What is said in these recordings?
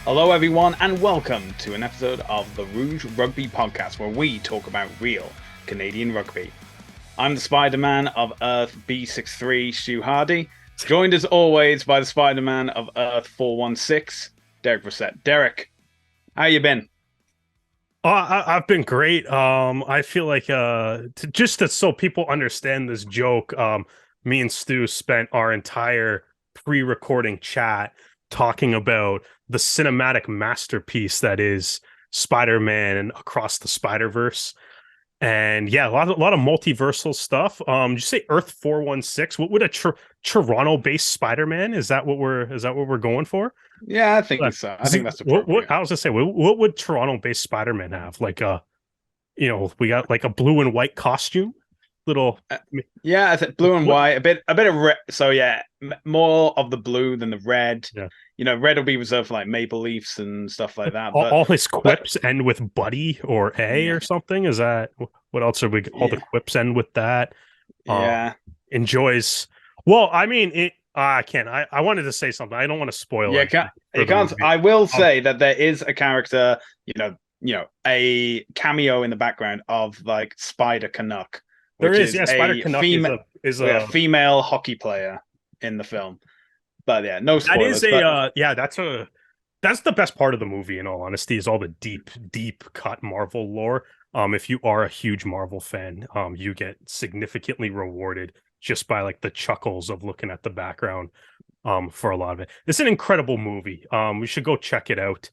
Hello, everyone, and welcome to an episode of the Rouge Rugby podcast, where we talk about real Canadian rugby. I'm the Spider-Man of Earth B63, Stu Hardy, joined as always by the Spider-Man of Earth 416, Derek Brissett. Derek, how you been? I've been great. I feel like so people understand this joke, me and Stu spent our entire pre-recording chat talking about the cinematic masterpiece that is Spider-Man Across the Spider-Verse. And yeah, a lot of multiversal stuff. Did you say Earth 416? What would a Toronto-based Spider-Man? Is that what we're going for? Yeah, I think so. I think that's appropriate. I was gonna say, what would Toronto-based Spider-Man have? We got like a blue and white costume, little. Yeah, I think blue and white, a bit of red. So yeah, more of the blue than the red. Yeah. Red will be reserved for like Maple Leafs and stuff like that. All his quips end with buddy or a or something. Is that what else are we? All the quips end with that. Yeah. Enjoys. Well, I mean, I can't. I wanted to say something. I don't want to spoil it. You can't. I will say that there is a character, a cameo in the background of like Spider Canuck. There is, yeah. Spider Canuck is a female hockey player in the film. But yeah, no spoilers. That's the best part of the movie, in all honesty, is all the deep cut Marvel lore. If you are a huge Marvel fan, you get significantly rewarded just by like the chuckles of looking at the background for a lot of it. It's an incredible movie. We should go check it out.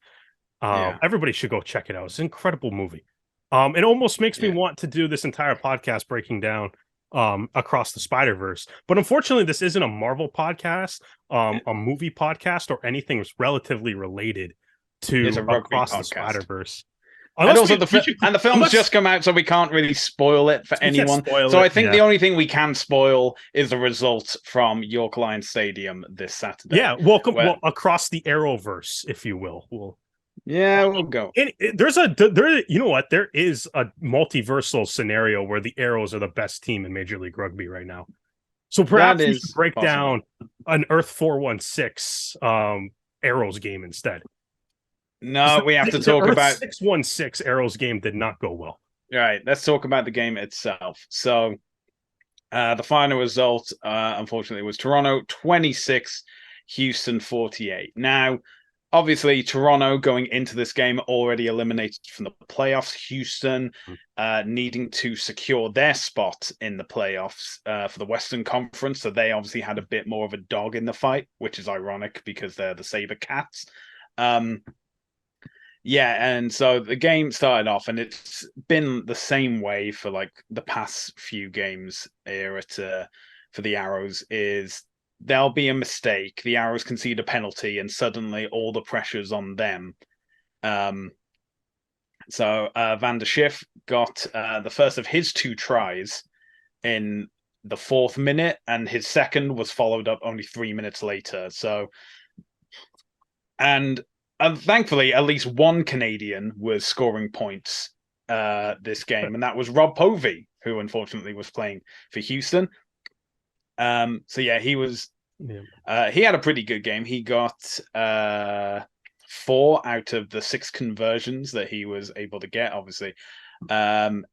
Everybody should go check it out. It's an incredible movie. It almost makes me want to do this entire podcast breaking down Across the Spider-Verse. But unfortunately, this isn't a Marvel podcast, a movie podcast, or anything that's relatively related to Across the Spider-Verse. And also the film's just come out, so we can't really spoil it for anyone. I think the only thing we can spoil is the result from York Lions Stadium this Saturday. Yeah, welcome across the Arrowverse, if you will. We'll go. You know what? There is a multiversal scenario where the Arrows are the best team in Major League Rugby right now. So perhaps we should break down an Earth 416 Arrows game instead. No, we have to talk about 616 Arrows game did not go well. All right, let's talk about the game itself. So the final result, unfortunately, was Toronto 26, Houston 48. Now, obviously, Toronto going into this game already eliminated from the playoffs. Houston needing to secure their spot in the playoffs for the Western Conference. So they obviously had a bit more of a dog in the fight, which is ironic because they're the SaberCats. And so the game started off, and it's been the same way for like the past few games here for the Arrows. Is there'll be a mistake, the Arrows concede a penalty, and suddenly all the pressure's on them. So Van der Schiff got the first of his 2 tries in the 4th minute, and his second was followed up only 3 minutes later. So, and thankfully, at least one Canadian was scoring points this game, and that was Rob Povey, who unfortunately was playing for Houston. He was. Yeah. He had a pretty good game. He got 4 out of the 6 conversions that he was able to get. Obviously, Nasa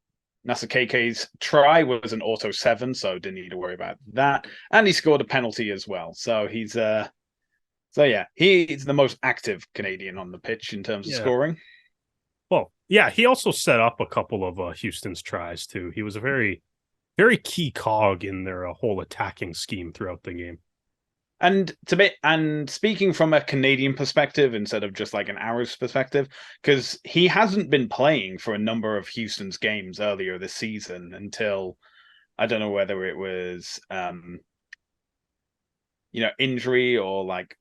KK's try was an auto 7, so didn't need to worry about that. And he scored a penalty as well. So he's he's the most active Canadian on the pitch in terms of scoring. Well, yeah, he also set up a couple of Houston's tries too. He was a very, very key cog in their whole attacking scheme throughout the game. And speaking from a Canadian perspective instead of just like an Arrows perspective, because he hasn't been playing for a number of Houston's games earlier this season until I don't know whether it was injury or like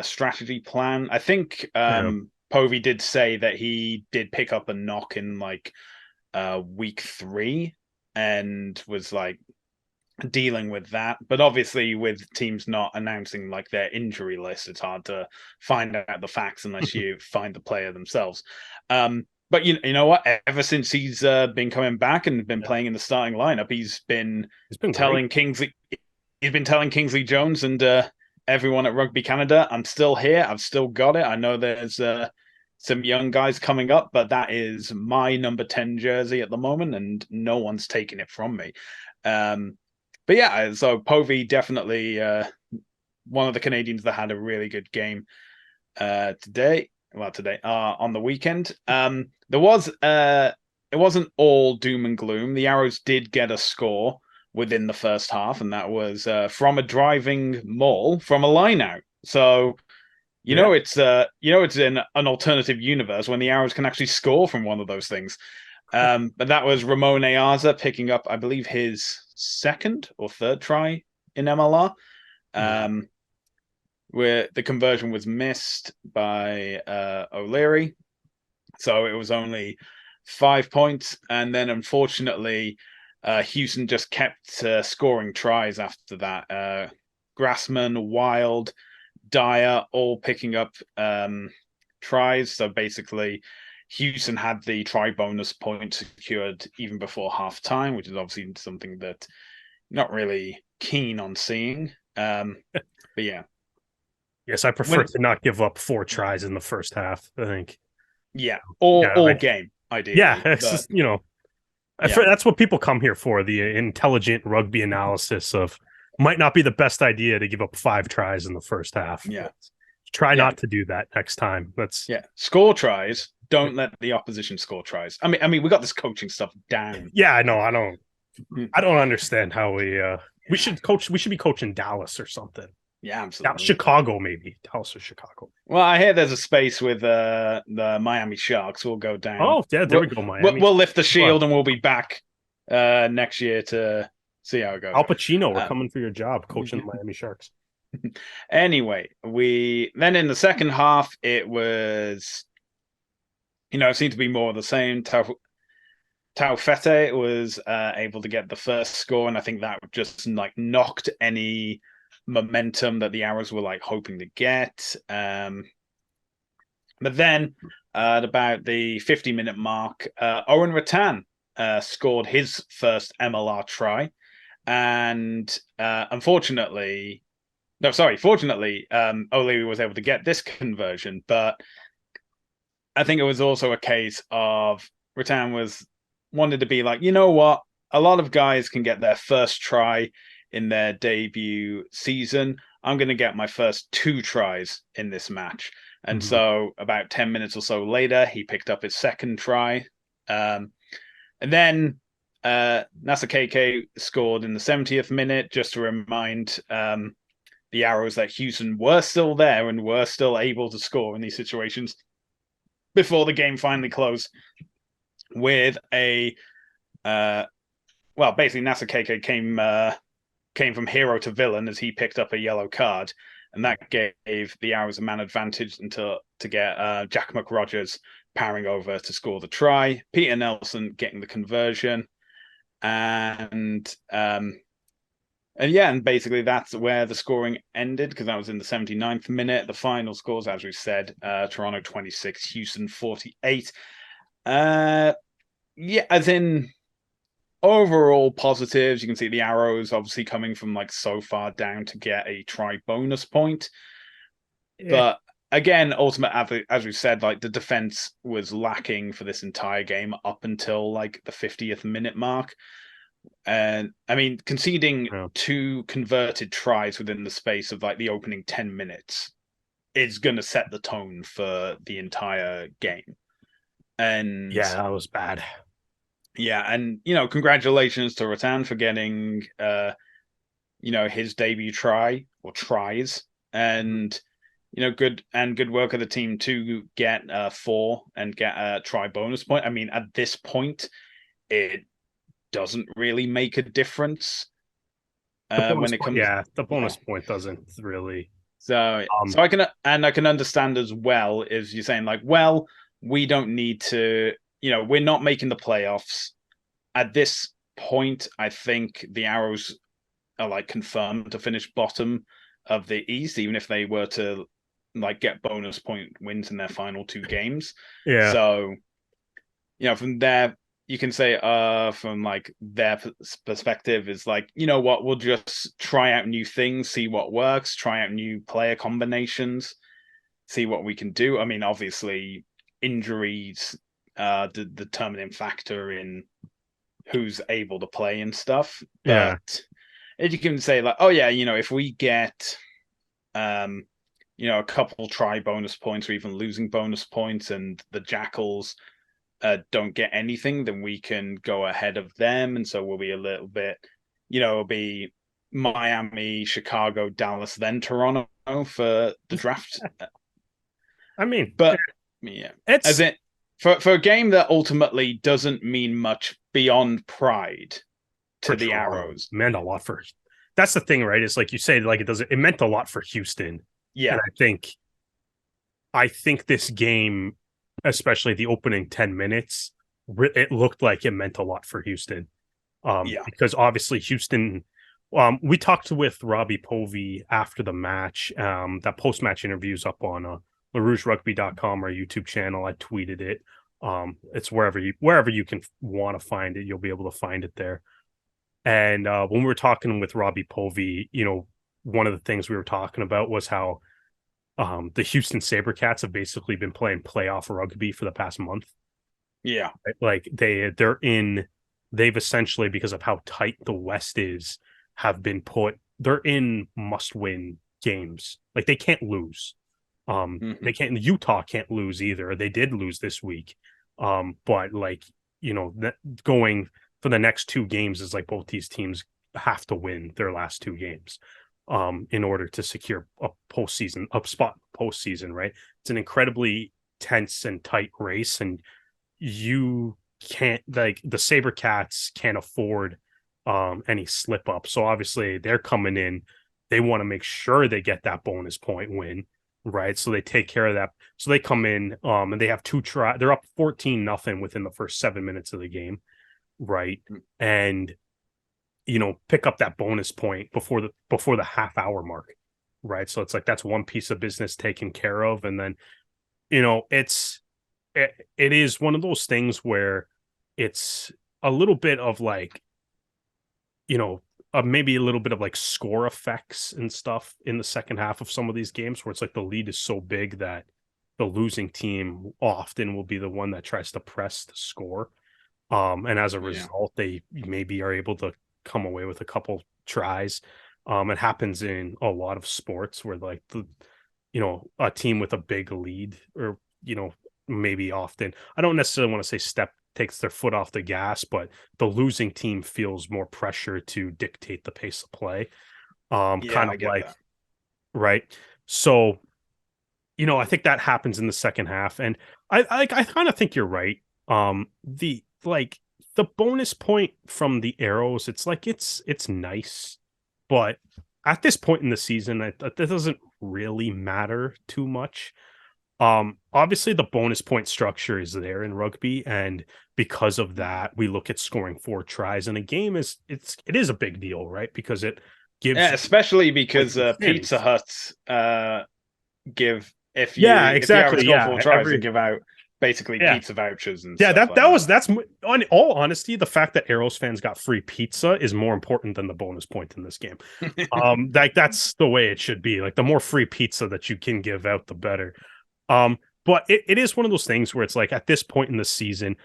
strategy plan. I think Povey did say that he did pick up a knock in like week 3 and was like dealing with that. But obviously with teams not announcing like their injury list, it's hard to find out the facts unless you find the player themselves. But you know what? Ever since he's been coming back and been playing in the starting lineup, he's been telling Kingsley Jones and everyone at Rugby Canada, I'm still here. I've still got it. I know there's some young guys coming up, but that is my number 10 jersey at the moment, and no one's taking it from me. But yeah, so Povey definitely one of the Canadians that had a really good game today. Well, today on the weekend. There was it wasn't all doom and gloom. The Arrows did get a score within the first half, and that was from a driving maul from a line out. So it's in an alternative universe when the Arrows can actually score from one of those things. But that was Ramon Ayarza picking up, I believe, his second or third try in MLR. Where the conversion was missed by O'Leary. So it was only 5 points. And then unfortunately, Houston just kept scoring tries after that. Grassman, Wild, Dyer, all picking up tries. So basically, Houston had the try bonus point secured even before halftime, which is obviously something that not really keen on seeing. But yeah. Yes, I prefer to not give up 4 tries in the first half, I think. Yeah, all game, ideally. Yeah, it's just, that's what people come here for, the intelligent rugby analysis of might not be the best idea to give up 5 tries in the first half. Yeah. Try not to do that next time. Score tries. Don't let the opposition score tries. I mean, we got this coaching stuff down. Yeah, I know. I don't understand how we should coach. We should be coaching Dallas or something. Yeah, absolutely. Chicago, maybe. Dallas or Chicago. Well, I hear there's a space with the Miami Sharks. We'll go down. Oh, yeah, there we go, Miami. We'll lift the shield and we'll be back next year to see how it goes. Al Pacino, we're coming for your job, coaching the Miami Sharks. Anyway, then in the second half, it was, it seemed to be more of the same. Taufete was able to get the first score, and I think that just knocked any momentum that the Arrows were hoping to get. But then at about the 50-minute mark, Owen Rattan scored his first MLR try. And fortunately, O'Leary was able to get this conversion. But I think it was also a case of Rattan wanted to be like, you know what? A lot of guys can get their first try in their debut season. I'm going to get my first 2 tries in this match. And so about 10 minutes or so later, he picked up his second try. And then Nasa KK scored in the 70th minute, just to remind the Arrows that Houston were still there and were still able to score in these situations before the game finally closed with a... basically Nasa KK came from hero to villain as he picked up a yellow card, and that gave the Arrows a man advantage to get Jack McRogers powering over to score the try, Peter Nelson getting the conversion, and basically that's where the scoring ended, because that was in the 79th minute. The final scores, as we said, Toronto 26, Houston 48. As in overall positives, you can see the Arrows obviously coming from so far down to get a try bonus point. Yeah. But again, ultimately, as we said, the defense was lacking for this entire game up until the 50th minute mark. And I mean, conceding 2 converted tries within the space of the opening 10 minutes is going to set the tone for the entire game. And yeah, that was bad. Yeah, and congratulations to Rattan for getting his debut try or tries, and good work of the team to get 4 and get a try bonus point. I mean, at this point, it doesn't really make a difference when it comes. Yeah, the bonus point doesn't really. So I can understand as well as you're saying we don't need to. We're not making the playoffs. At this point, I think the Arrows are confirmed to finish bottom of the East, even if they were to get bonus point wins in their final 2 games. Yeah. So, from there, you can say from like their perspective is like, you know what, we'll just try out new things, see what works, try out new player combinations, see what we can do. I mean, obviously injuries the determining factor in who's able to play and stuff, Yeah. but if you can say like, oh yeah, you know, if we get you know, a couple try bonus points or even losing bonus points and the Jackals don't get anything, then we can go ahead of them. And so we'll be a little bit, you know, it'll be Miami, Chicago, Dallas, then Toronto for the draft. I mean, But yeah, as it's it for a game that ultimately doesn't mean much beyond pride for to the Toronto. Arrows. Meant a lot for. That's the thing, right? It's like you say, like it meant a lot for Houston, Yeah, and I think this game, especially the opening 10 minutes, it looked like it meant a lot for Houston. Yeah. Because obviously Houston, we talked with Robbie Povey after the match. That post-match interview is up on rougerugby.com, our YouTube channel. I tweeted it. It's wherever you can want to find it, you'll be able to find it there. And when we were talking with Robbie Povey, you know, one of the things we were talking about was how the Houston SaberCats have basically been playing playoff rugby for the past month. Yeah. Like they've essentially, because of how tight the West is, they're in must-win games. Like they can't lose. They can't. Utah can't lose either. They did lose this week. But like, you know, going for the next two games is like both these teams have to win their last two games in order to secure a spot postseason, right? It's an incredibly tense and tight race, and you can't, like, the SaberCats can't afford any slip up. So obviously they're coming in, they want to make sure they get that bonus point win, right? So they take care of that. So they come in and they have they're up 14-0 within the first 7 minutes of the game, right? And you know, pick up that bonus point before the half hour mark, right? So it's like that's one piece of business taken care of. And then, you know, it is one of those things where it's a little bit of like, you know, maybe a little bit of like score effects and stuff in the second half of some of these games where it's like the lead is so big that the losing team often will be the one that tries to press the score. And as a result, they maybe are able to come away with a couple tries. It happens in a lot of sports where like a team with a big lead, or, you know, maybe often, I don't necessarily want to say takes their foot off the gas, but the losing team feels more pressure to dictate the pace of play. Kind of like that. Right. So, you know, I think that happens in the second half. And I kind of think you're right. The bonus point from the Arrows, it's like it's nice, but at this point in the season, that doesn't really matter too much. Obviously the bonus point structure is there in rugby, and because of that, we look at scoring 4 tries in a game it is a big deal, right? Because it gives, especially because Pizza Hut give if you exactly, score 4 tries and give out basically pizza vouchers and stuff that's on all honesty, the fact that Arrows fans got free pizza is more important than the bonus point in this game. Like that's the way it should be. Like the more free pizza that you can give out, the better. But it is one of those things where it's like at this point in the season,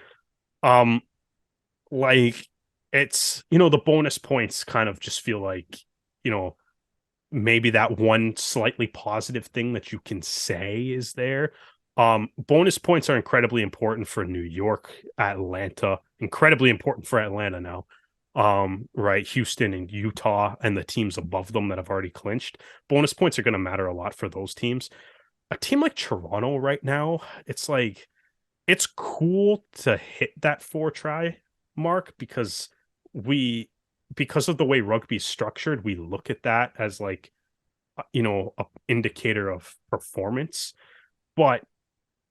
like it's, you know, the bonus points kind of just feel like, you know, maybe that one slightly positive thing that you can say is there. Bonus points are incredibly important for New York, Atlanta, incredibly important for Atlanta now. Right, Houston and Utah and the teams above them that have already clinched. Bonus points are going to matter a lot for those teams. A team like Toronto right now, it's like it's cool to hit that 4 try mark because of the way rugby's structured, we look at that as like, you know, an indicator of performance. But,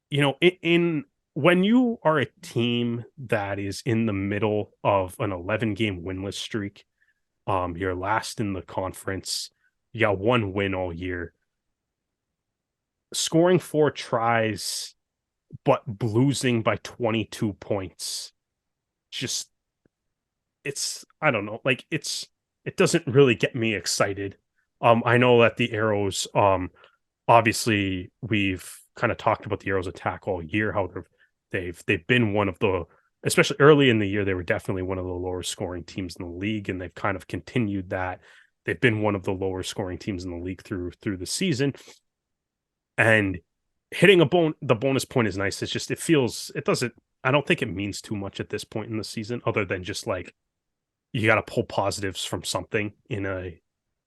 you know, in when you are a team that is in the middle of an 11-game winless streak, you're last in the conference, you got 1 win all year, scoring 4 tries but losing by 22 points just it's I don't know, like it doesn't really get me excited. I know that the Arrows, obviously we've kind of talked about the Arrows attack all year, how they've been one of the, especially early in the year, they were definitely one of the lower scoring teams in the league, and they've kind of continued that. They've been one of the lower scoring teams in the league through the season. And hitting the bonus point is nice. It's just it doesn't, I don't think it means too much at this point in the season, other than just like you got to pull positives from something in a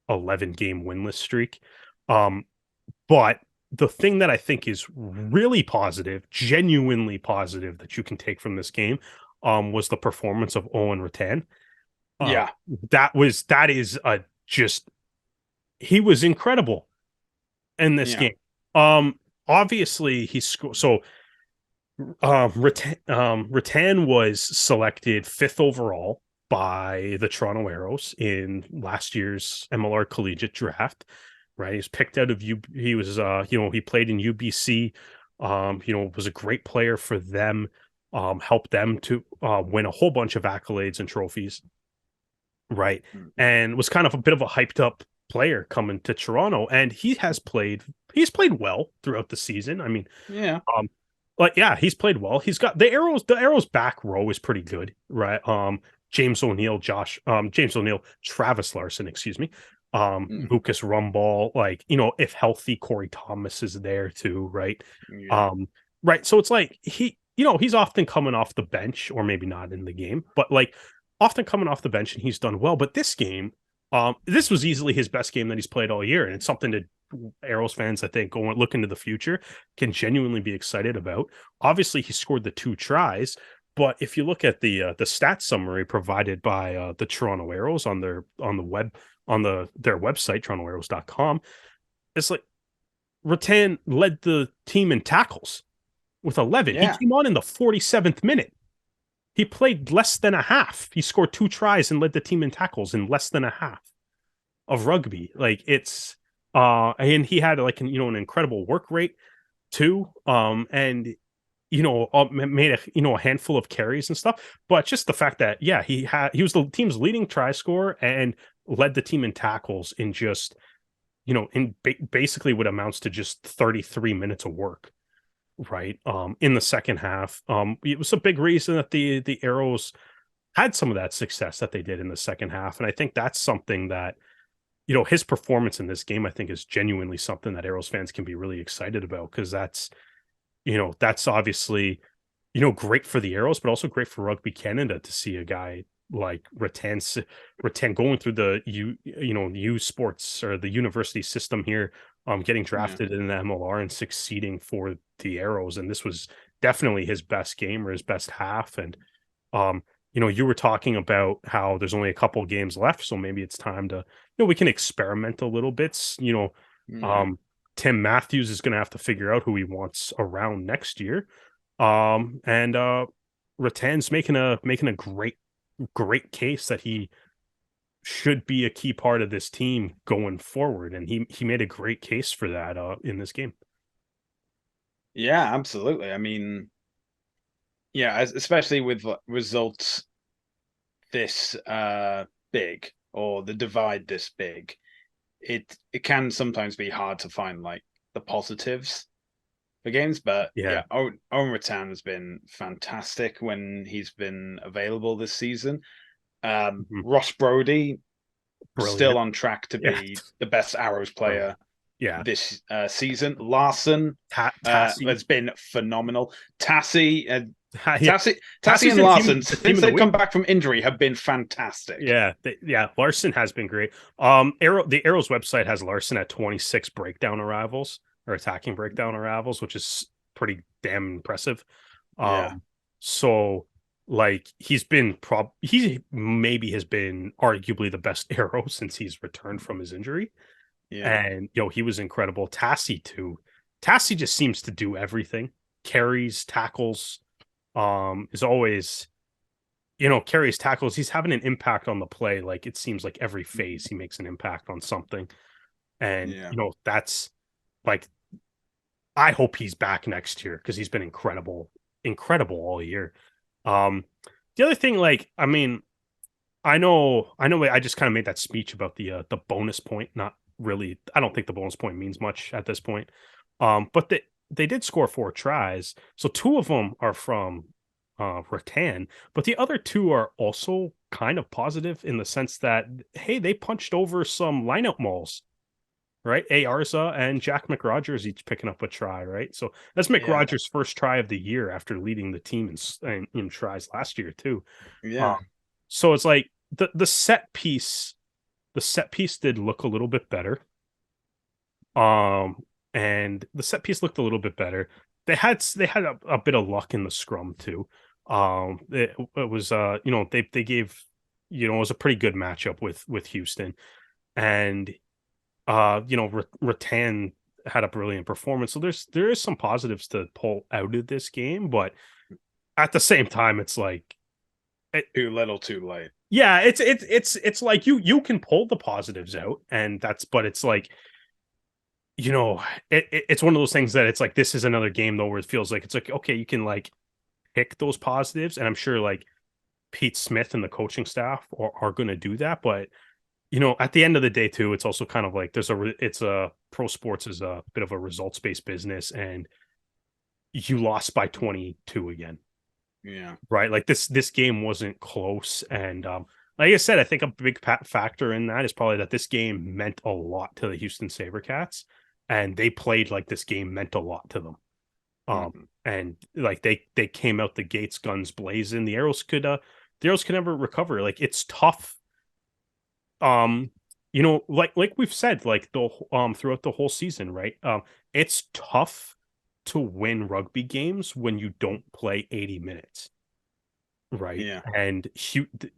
11 game winless streak. But the thing that I think is really positive, genuinely positive, that you can take from this game, was the performance of Owen Rattan. Yeah, that is a just he was incredible in this yeah, game. Obviously he scored. So Rattan was selected 5th overall by the Toronto Arrows in last year's MLR collegiate draft. Right, he was picked out of he was he played in UBC. Was a great player for them. Helped them to win a whole bunch of accolades and trophies. Right, and was kind of a bit of a hyped up player coming to Toronto, and he's played well throughout the season. I mean, yeah, but yeah, he's played well. He's got the Arrows back row is pretty good, right? James O'Neill, Travis Larson, excuse me. Lucas Rumball, like, if healthy, Corey Thomas is there too, right? yeah, Right. So it's like he's often coming off the bench, or maybe not in the game, but like often coming off the bench, and he's done well. But this game, this was easily his best game that he's played all year, and it's something that Arrows fans, I think, going look into the future, can genuinely be excited about. Obviously, he scored the 2 tries, but if you look at the stats summary provided by the Toronto Arrows on their website, torontoarrows.com, it's like Rattan led the team in tackles with 11. yeah, He came on in the 47th minute. He played less than a half. He scored 2 tries and led the team in tackles in less than a half of rugby. Like, it's and he had like an incredible work rate too. And made a handful of carries and stuff. But just the fact that he was the team's leading try scorer and led the team in tackles in just basically what amounts to just 33 minutes of work, right? In the second half, it was a big reason that the Arrows had some of that success that they did in the second half, and I think that's something that his performance in this game, I think, is genuinely something that Arrows fans can be really excited about, because that's obviously great for the Arrows, but also great for Rugby Canada to see a guy like Rattan going through the U Sports, or the university system here, getting drafted in the MLR and succeeding for the Arrows. And this was definitely his best game, or his best half. And you were talking about how there's only a couple games left, so maybe it's time to we can experiment a little bit. Tim Matthews is going to have to figure out who he wants around next year. And Rattan's making a great case that he should be a key part of this team going forward, and he made a great case for that in this game. yeah, absolutely. I mean, yeah, especially with results this big, or the divide this big, it can sometimes be hard to find like the positives for games. But yeah, Owen Rattan has been fantastic when he's been available this season. Ross Brody, Brilliant. still on track to be the best Arrows player this season. Larson has been phenomenal. Tassie and Larson, since they've come back from injury, have been fantastic. Larson has been great. The Arrows website has Larson at 26 breakdown arrivals, or attacking breakdown arrivals, which is pretty damn impressive. So like he maybe has been arguably the best Arrow since he's returned from his injury. And he was incredible. Tassie too. Tassie just seems to do everything. Carries, tackles, is always carries, tackles. He's having an impact on the play. Like, it seems like every phase he makes an impact on something. And that's like, I hope he's back next year, because he's been incredible all year. The other thing, like, I mean, I know, I just kind of made that speech about the bonus point. Not really. I don't think the bonus point means much at this point. But they did score 4 tries, so 2 of them are from Rattan, but the other 2 are also kind of positive in the sense that hey, they punched over some lineout mauls, right? Arza and Jack McRogers each picking up a try, right? So that's Yeah, McRogers' first try of the year after leading the team in tries last year too. yeah, Um, so it's like the set piece, did look a little bit better. Um, and the set piece looked a little bit better. They had a bit of luck in the scrum too. It was they gave it was a pretty good matchup with Houston, and Rattan had a brilliant performance. So there is some positives to pull out of this game, but at the same time, it's like too little, too late. yeah, it's like you can pull the positives out, and but it's like it's one of those things that it's like this is another game though where it feels like it's like okay, you can like pick those positives, and I'm sure like Pete Smith and the coaching staff are going to do that, but at the end of the day too, it's also kind of like it's a pro sports is a bit of a results based business, and you lost by 22 again, Yeah, right? Like this game wasn't close, and like I said, I think a big factor in that is probably that this game meant a lot to the Houston SaberCats, and they played like this game meant a lot to them. mm-hmm. And like they came out the gates guns blazing. The arrows could never recover. Like it's tough. Like we've said, like the throughout the whole season, right? It's tough to win rugby games when you don't play 80 minutes, right? Yeah, And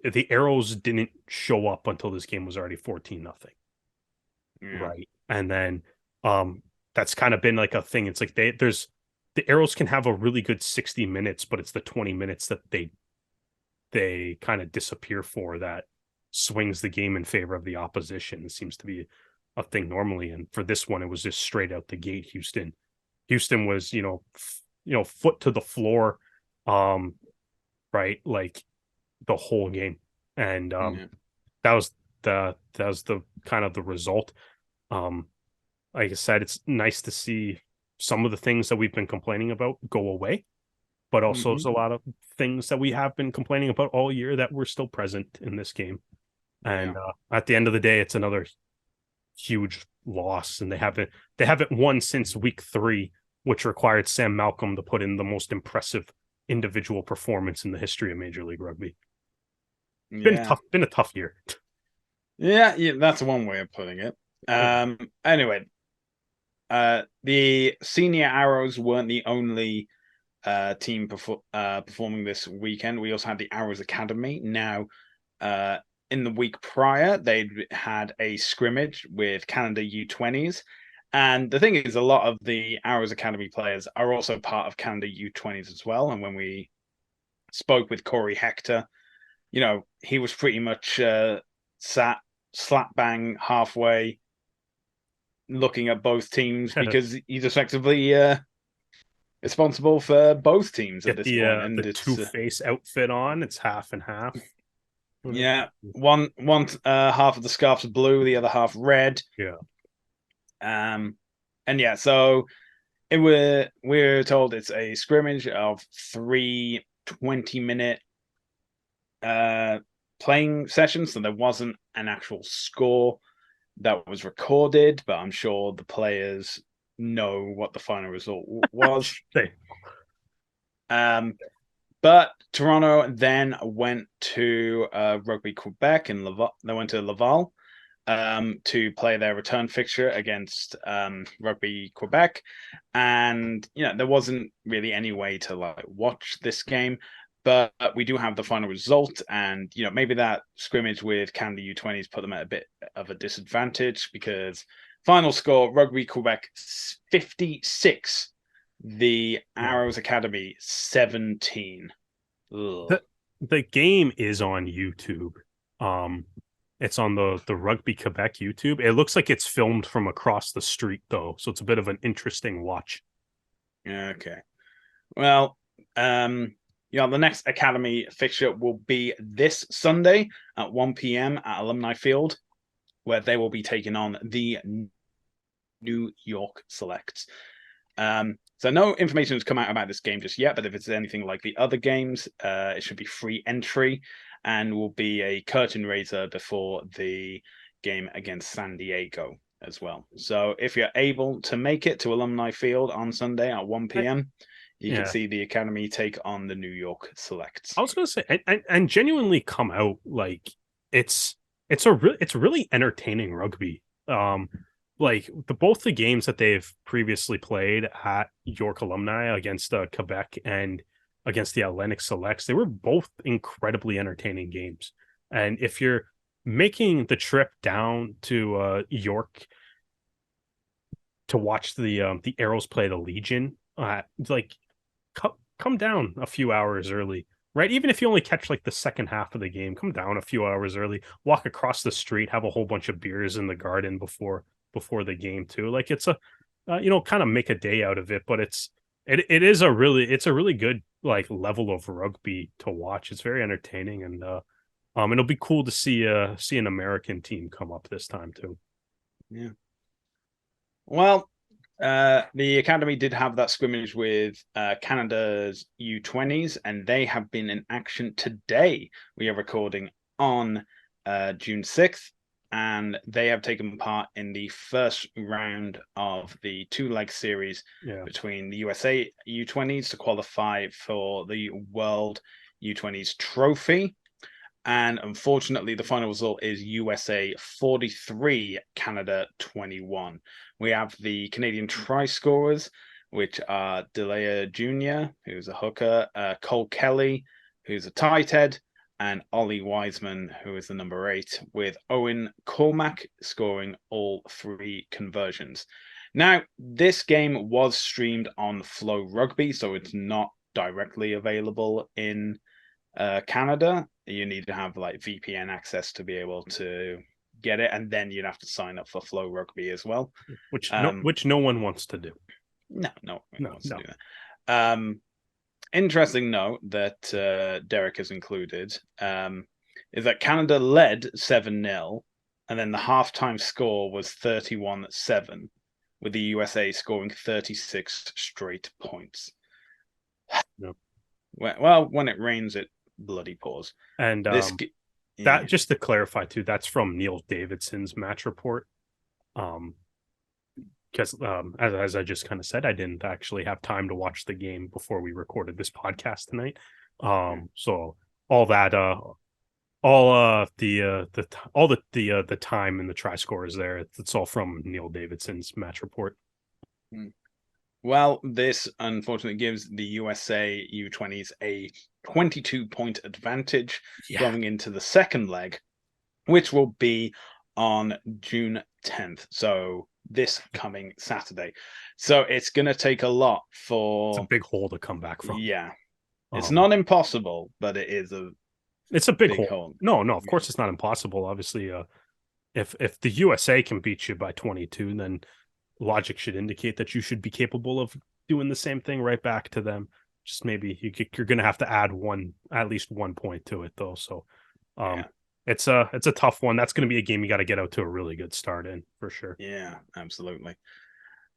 the arrows didn't show up until this game was already 14-0, yeah, right? And then that's kind of been like a thing. It's like the arrows can have a really good 60 minutes, but it's the 20 minutes that they kind of disappear for that swings the game in favor of the opposition. It seems to be a thing normally, and for this one, it was just straight out the gate. Houston was foot to the floor, um, right, like the whole game, and yeah. that was the kind of the result. Um, like I said, it's nice to see some of the things that we've been complaining about go away, but also Mm-hmm. there's a lot of things that we have been complaining about all year that were still present in this game. Yeah, And at the end of the day, it's another huge loss, and they haven't won since week 3, which required Sam Malcolm to put in the most impressive individual performance in the history of Major League Rugby. yeah, Been a tough year. yeah. That's one way of putting it. Anyway, the senior Arrows weren't the only team performing this weekend. We also had the Arrows Academy. Now, in the week prior, they'd had a scrimmage with Canada U20s. And the thing is, a lot of the Arrows Academy players are also part of Canada U20s as well. And when we spoke with Corey Hector, he was pretty much sat slap bang halfway looking at both teams because he's effectively responsible for both teams at Get this point, the and it's two-face outfit on. It's half and half. yeah, one half of the scarf's blue, the other half red. Yeah. And yeah, so we're told it's a scrimmage of 3 20-minute playing sessions, so there wasn't an actual score that was recorded, but I'm sure the players know what the final result was. But Toronto then went to Rugby Quebec in Laval. They went to Laval to play their return fixture against Rugby Quebec, and there wasn't really any way to like watch this game. But we do have the final result, and maybe that scrimmage with Canada U20s put them at a bit of a disadvantage because final score Rugby Quebec 56, the Arrows Academy 17. Ugh. The game is on YouTube. Um, it's on the Rugby Quebec YouTube. It looks like it's filmed from across the street though, so it's a bit of an interesting watch. Okay. Well, The next Academy fixture will be this Sunday at 1 p.m. at Alumni Field, where they will be taking on the New York Selects. So no information has come out about this game just yet, but if it's anything like the other games, it should be free entry and will be a curtain raiser before the game against San Diego as well. So if you're able to make it to Alumni Field on Sunday at 1 p.m., you can see the Academy take on the New York Selects. I was going to say, and genuinely come out like it's really entertaining rugby. Like both the games that they've previously played at York Alumni against Quebec and against the Atlantic Selects, they were both incredibly entertaining games. And if you're making the trip down to York to watch the Arrows play the Legion, like come down a few hours early, right? Even if you only catch like the second half of the game, come down a few hours early, walk across the street, have a whole bunch of beers in the garden before the game too. Like it's a kind of make a day out of it, but it is a really good like level of rugby to watch. It's very entertaining, and it'll be cool to see an American team come up this time too. Yeah. Well, the Academy did have that scrimmage with Canada's U20s, and they have been in action today. We are recording on June 6th, and they have taken part in the first round of the two-leg series between the USA U20s to qualify for the World U20s trophy. And unfortunately, the final result is USA 43, Canada 21. We have the Canadian try scorers, which are Delia Jr., who's a hooker, Cole Kelly, who's a tight head, and Ollie Wiseman, who is the number 8, with Owen Cormack scoring all 3 conversions. Now, this game was streamed on Flow Rugby, so it's not directly available in Canada. You need to have like VPN access to be able to get it, and then you'd have to sign up for Flow Rugby as well, which no one wants to do. No one wants to do that. Interesting note that Derek has included is that Canada led 7-0, and then the halftime score was 31-7, with the USA scoring 36 straight points. Yep. Well, when it rains, it bloody pours. And that, just to clarify too, that's from Neil Davidson's match report. Because as I just kind of said, I didn't actually have time to watch the game before we recorded this podcast tonight. So all that all the time and the try scores there, it's all from Neil Davidson's match report. Well, this unfortunately gives the USA U20s a 22-point advantage going into the second leg, which will be on June 10th. So this coming Saturday. So it's going to take a lot for... It's a big hole to come back from. Yeah. It's not impossible, but it is it's a big hole. No, of course it's not impossible. Obviously, if the USA can beat you by 22, then logic should indicate that you should be capable of doing the same thing right back to them. Just maybe you're going to have to add at least 1 point to it though. So it's a tough one. That's going to be a game you got to get out to a really good start in for sure. Yeah, absolutely.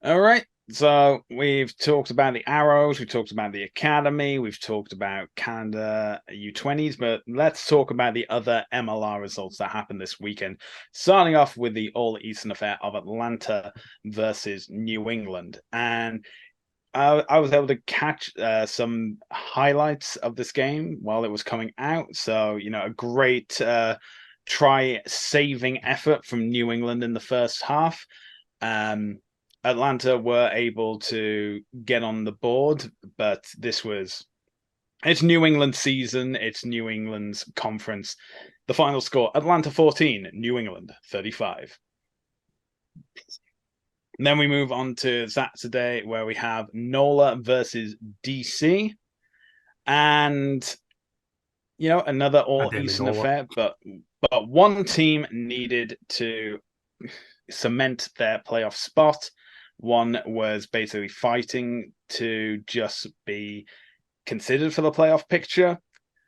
All right. So we've talked about the Arrows, we've talked about the Academy, we've talked about Canada U20s, but let's talk about the other MLR results that happened this weekend. Starting off with the All-Eastern affair of Atlanta versus New England. And I was able to catch some highlights of this game while it was coming out. So, a great try-saving effort from New England in the first half. Atlanta were able to get on the board, but it's New England season. It's New England's conference. The final score, Atlanta 14, New England 35. And then we move on to Saturday, where we have NOLA versus DC. And, another all-Eastern affair, but one team needed to cement their playoff spot. One was basically fighting to just be considered for the playoff picture.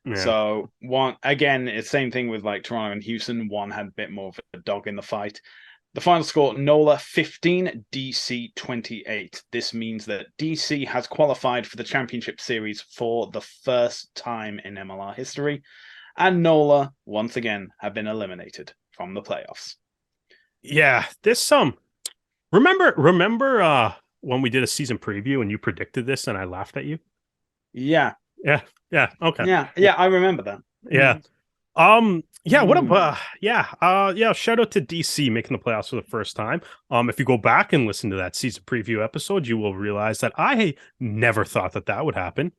Yeah. So one again, it's the same thing with like Toronto and Houston. One had a bit more of a dog in the fight. The final score: NOLA 15, DC 28. This means that DC has qualified for the championship series for the first time in MLR history, and NOLA once again have been eliminated from the playoffs. Yeah, this remember when we did a season preview and you predicted this and I laughed at you? Yeah. Yeah. Okay. Yeah, I remember that. Yeah. Shout out to DC making the playoffs for the first time. If you go back and listen to that season preview episode, you will realize that I never thought that would happen.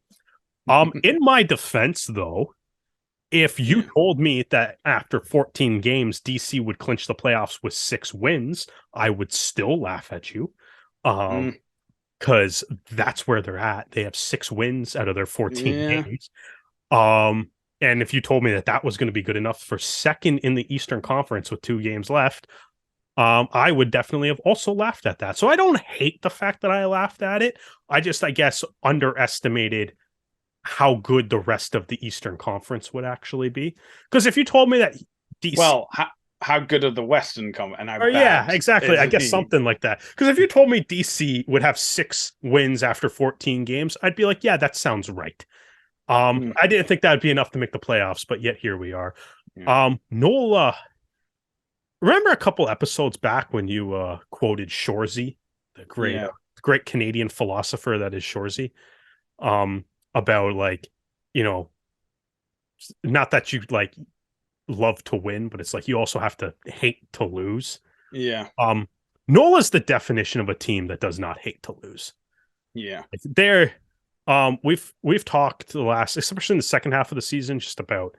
In my defense, though, if you told me that after 14 games DC would clinch the playoffs with 6 wins, I would still laugh at you. Because that's where they're at. They have 6 wins out of their 14 games. And if you told me that was going to be good enough for second in the Eastern Conference with 2 games left, I would definitely have also laughed at that. So I don't hate the fact that I laughed at it. I guess, underestimated how good the rest of the Eastern Conference would actually be. Because if you told me that DC... Well, how good are the Western Conference? Yeah, exactly. I guess something like that. Because if you told me DC would have 6 wins after 14 games, I'd be like, yeah, that sounds right. I didn't think that would be enough to make the playoffs, but yet here we are. Nola, remember a couple episodes back when you quoted Shoresy, the great Canadian philosopher that is Shoresy, about like, not that you like love to win, but it's like you also have to hate to lose. Yeah. Nola's the definition of a team that does not hate to lose. Yeah. They're we've talked the last, especially in the second half of the season, just about,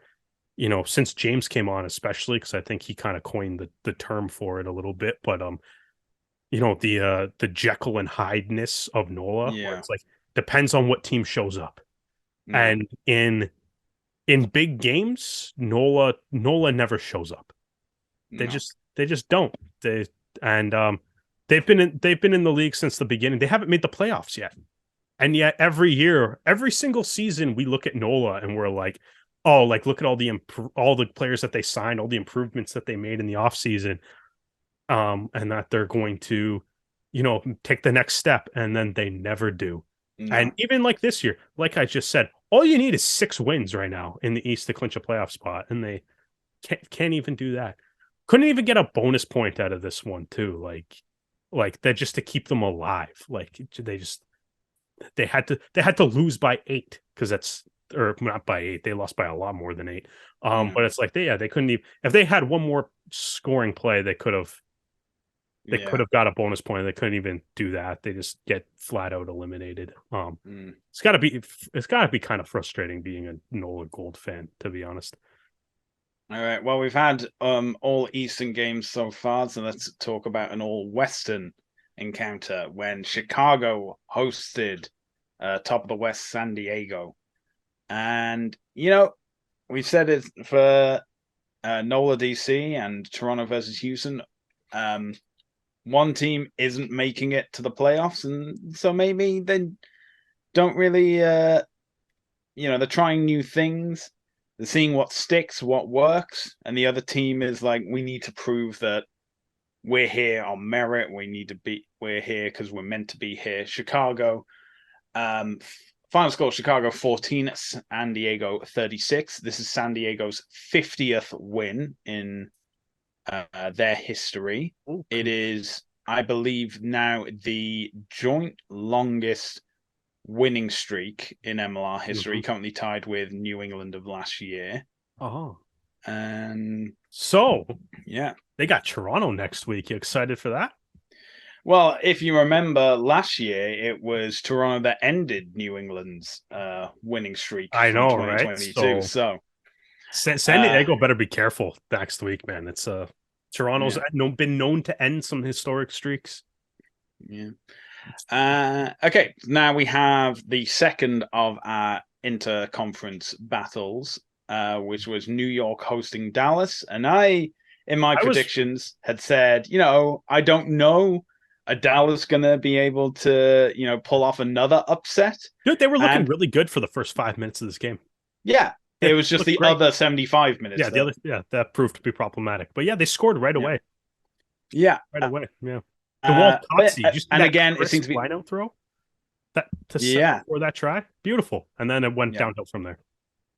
since James came on, especially because I think he kind of coined the term for it a little bit, but the Jekyll and Hyde-ness of Nola, where it's like depends on what team shows up. And in big games, Nola never shows up. They just don't. They've been in the league since the beginning. They haven't made the playoffs yet. And yet every year, every single season, we look at Nola and we're like, oh, like look at all the players that they signed, all the improvements that they made in the offseason, and that they're going to, take the next step, and then they never do. And even like this year, like I just said, all you need is 6 wins right now in the East to clinch a playoff spot, and they can't even do that. Couldn't even get a bonus point out of this one too, like that, just to keep them alive. Like they had to lose by 8 because that's, or not by 8, they lost by a lot more than 8. But it's like they couldn't even, if they had one more scoring play, they could have got a bonus point. They couldn't even do that. They just get flat out eliminated. It's gotta be kind of frustrating being a Nola Gold fan, to be honest. All right. Well, we've had all Eastern games so far, so let's talk about an all Western encounter when Chicago hosted top of the West San Diego. And, we've said it for NOLA DC and Toronto versus Houston. One team isn't making it to the playoffs, and so maybe they don't really, they're trying new things. They're seeing what sticks, what works, and the other team is like, we need to prove that we're here on merit. We're here because we're meant to be here. Chicago, final score: Chicago 14, San Diego 36. This is San Diego's 50th win in their history. Okay. It is, I believe, now the joint longest winning streak in MLR history, currently tied with New England of last year. And so yeah, they got Toronto next week. You excited for that? Well, if you remember last year, it was Toronto that ended New England's winning streak. I know, 2022. Right? So San Diego better be careful next week, man. It's Toronto's been known to end some historic streaks. Yeah. Okay, now we have the second of our interconference battles, which was New York hosting Dallas. And I, in my predictions, had said, I don't know are Dallas going to be able to, pull off another upset? Dude, they were looking And really good for the first 5 minutes of this game. yeah, it was It just looked the great. other 75 minutes. Yeah, that proved to be problematic. But yeah, they scored right Yeah. away. Yeah. Right away. Yeah. The Walt Cotsey, did you see And that again, it seems crisp to be, line out throw? That to set yeah. for that try? Beautiful. And then it went Yeah. downhill from there.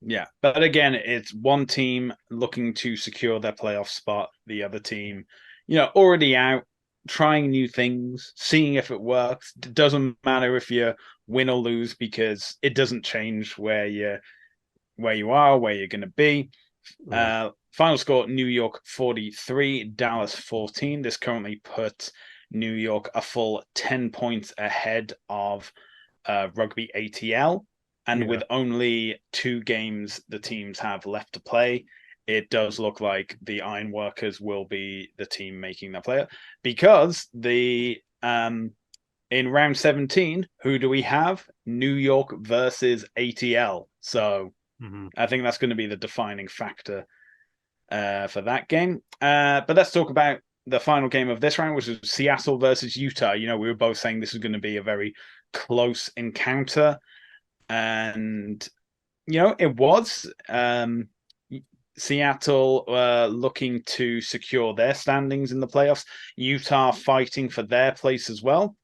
Yeah. But again, it's one team looking to secure their playoff spot, the other team, already out, trying new things, seeing if it works. It doesn't matter if you win or lose because it doesn't change where you are, where you're going to be. Final score: New York 43, Dallas 14. This currently puts New York a full 10 points ahead of Rugby ATL, and with only 2 games the teams have left to play, it does look like the Ironworkers will be the team making the playoff, because in round 17, who do we have? New York versus ATL. So I think that's going to be the defining factor for that game. But let's talk about the final game of this round, which is Seattle versus Utah. We were both saying this is going to be a very close encounter, and it was. Seattle looking to secure their standings in the playoffs. Utah fighting for their place as well.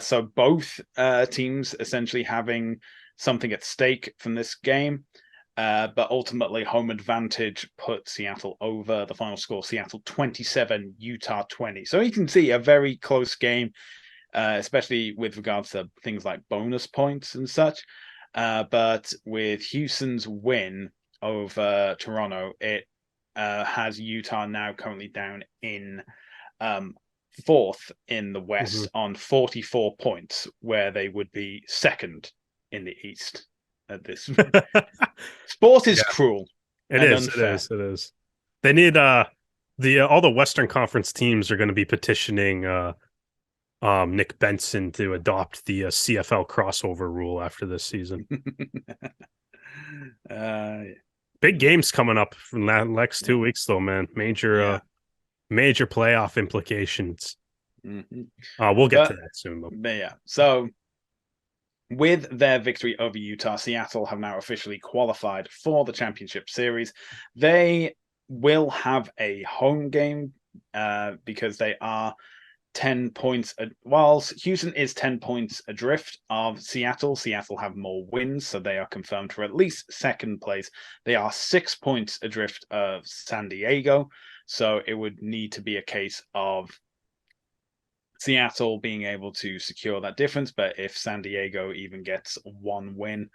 So both teams essentially having something at stake from this game. But ultimately, home advantage put Seattle over. The final score: Seattle 27, Utah 20. So you can see a very close game, especially with regards to things like bonus points and such. But with Houston's win over Toronto, it has Utah now currently down in 4th in the West on 44 points, where they would be 2nd in the East at this. Sport is cruel. It is. Unfair. It is. They need all the Western Conference teams are going to be petitioning Nick Benson to adopt the CFL crossover rule after this season. Big games coming up from that next 2 weeks, though, man. Major playoff implications. We'll get to that soon, though. Yeah. So, with their victory over Utah, Seattle have now officially qualified for the championship series. They will have a home game because they are 10 points. Whilst Houston is 10 points adrift of Seattle, Seattle have more wins, so they are confirmed for at least 2nd place. They are 6 points adrift of San Diego, so it would need to be a case of Seattle being able to secure that difference. But if San Diego even gets 1 win,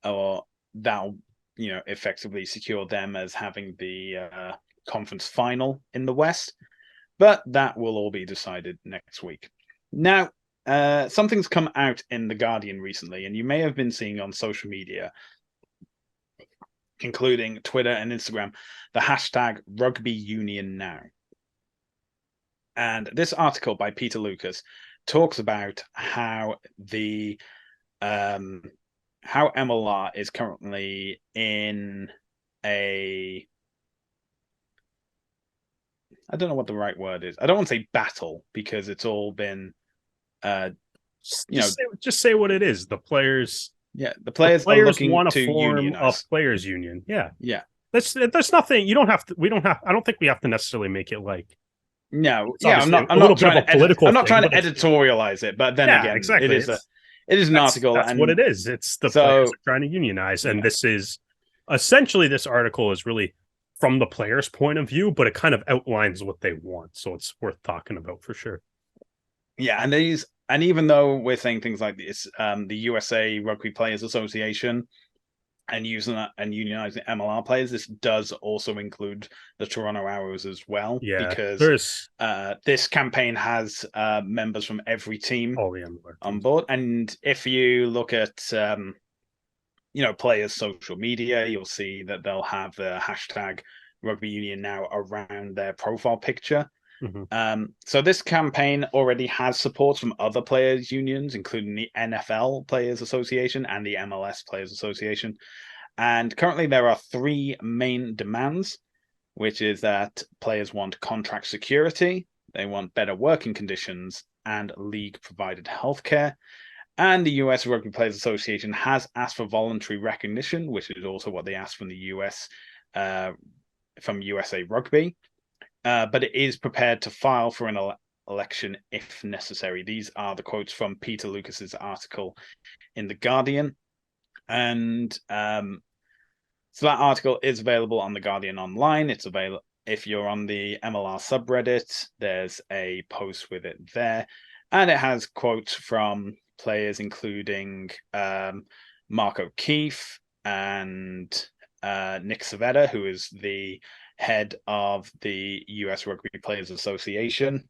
or that'll effectively secure them as having the conference final in the West. But that will all be decided next week. Now, something's come out in The Guardian recently, and you may have been seeing on social media, including Twitter and Instagram, the hashtag Rugby Union Now. And this article by Peter Lucas talks about how how MLR is currently in a, I don't know what the right word is. I don't want to say battle, because it's all been, just say what it is. The players, the players are looking want to form unionize. A players union. Yeah. There's nothing. You don't have to. We don't have. I don't think we have to necessarily make it like. No, I'm not trying to editorialize it, but then again, exactly. It is an article. That's what it is. It's the players are trying to unionize, and this is essentially, this article is really from the players' point of view, but it kind of outlines what they want, so it's worth talking about for sure. Yeah, and even though we're saying things like this, the USA Rugby Players Association and using that and unionizing MLR players, this does also include the Toronto Arrows as well. Yeah, because this campaign has members from every team on board. And if you look at players' social media, you'll see that they'll have the hashtag Rugby Union Now around their profile picture. So this campaign already has support from other players' unions, including the NFL Players Association and the MLS Players Association. And currently there are 3 main demands, which is that players want contract security, they want better working conditions, and league-provided healthcare. And the US Rugby Players Association has asked for voluntary recognition, which is also what they asked from the US, from USA Rugby. But it is prepared to file for an election if necessary. These are the quotes from Peter Lucas's article in The Guardian. And so that article is available on The Guardian online. It's available if you're on the MLR subreddit. There's a post with it there. And it has quotes from players including Mark O'Keefe and Nick Savetta, who is the head of the US Rugby Players Association.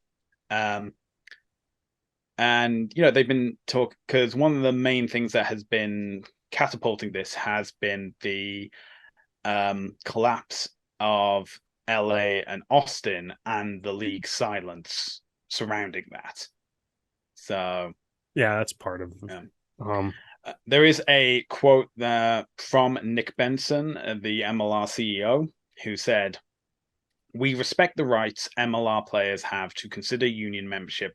And, you know, they've been talking, because one of the main things that has been catapulting this has been the collapse of LA and Austin and the league silence surrounding that. So yeah, that's part of there is a quote there from Nick Benson, the MLR CEO, who said, "We respect the rights MLR players have to consider union membership,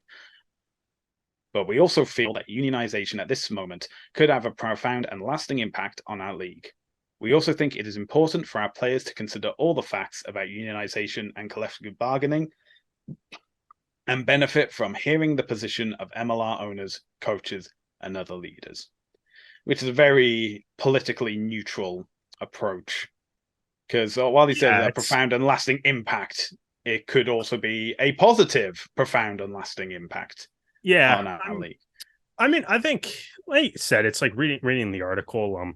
but we also feel that unionization at this moment could have a profound and lasting impact on our league. We also think it is important for our players to consider all the facts about unionization and collective bargaining and benefit from hearing the position of MLR owners, coaches, and other leaders," which is a very politically neutral approach. Because while he says a profound and lasting impact, it could also be a positive, profound and lasting impact on our league. I mean, I think, like you said, it's like reading the article.